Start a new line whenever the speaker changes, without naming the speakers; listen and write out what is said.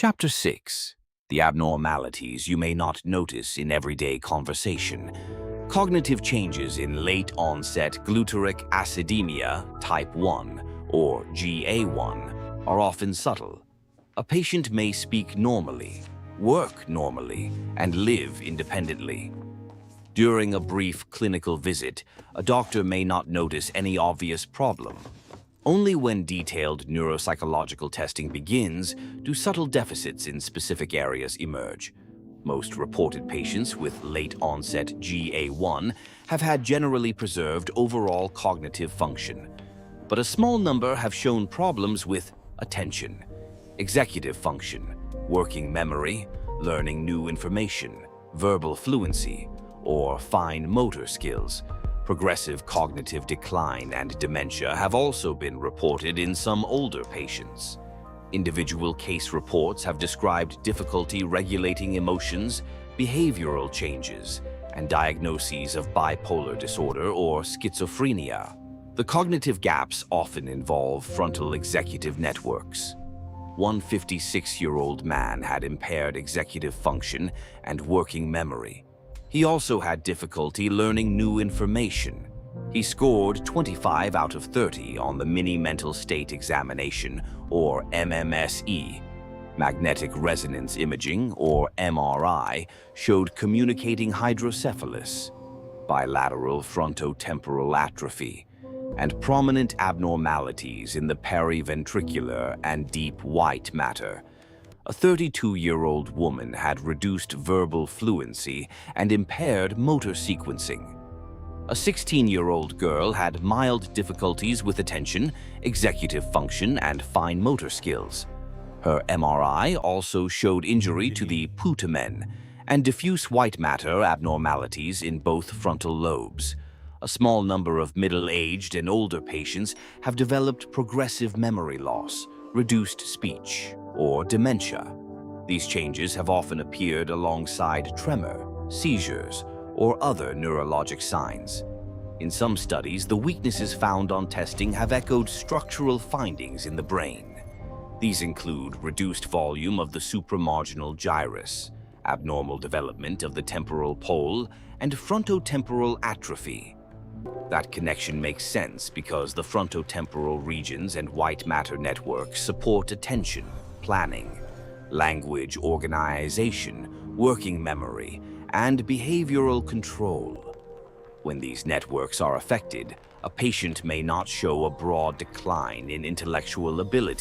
Chapter 6. The abnormalities you may not notice in everyday conversation. Cognitive changes in late-onset glutaric acidemia type 1, or GA1, are often subtle. A patient may speak normally, work normally, and live independently. During a brief clinical visit, a doctor may not notice any obvious problem. Only when detailed neuropsychological testing begins do subtle deficits in specific areas emerge. Most reported patients with late-onset GA1 have had generally preserved overall cognitive function, but a small number have shown problems with attention, executive function, working memory, learning new information, verbal fluency, or fine motor skills. Progressive cognitive decline and dementia have also been reported in some older patients. Individual case reports have described difficulty regulating emotions, behavioral changes, and diagnoses of bipolar disorder or schizophrenia. The cognitive gaps often involve frontal executive networks. One 56-year-old man had impaired executive function and working memory. He also had difficulty learning new information. He scored 25 out of 30 on the Mini Mental State Examination, or MMSE. Magnetic resonance imaging, or MRI, showed communicating hydrocephalus, bilateral frontotemporal atrophy, and prominent abnormalities in the periventricular and deep white matter. A 32-year-old woman had reduced verbal fluency and impaired motor sequencing. A 16-year-old girl had mild difficulties with attention, executive function, and fine motor skills. Her MRI also showed injury to the putamen and diffuse white matter abnormalities in both frontal lobes. A small number of middle-aged and older patients have developed progressive memory loss, reduced speech, or dementia. These changes have often appeared alongside tremor, seizures, or other neurologic signs. In some studies, the weaknesses found on testing have echoed structural findings in the brain. These include reduced volume of the supramarginal gyrus, abnormal development of the temporal pole, and frontotemporal atrophy. That connection makes sense because the frontotemporal regions and white matter networks support attention, planning, language organization, working memory, and behavioral control. When these networks are affected, a patient may not show a broad decline in intellectual ability.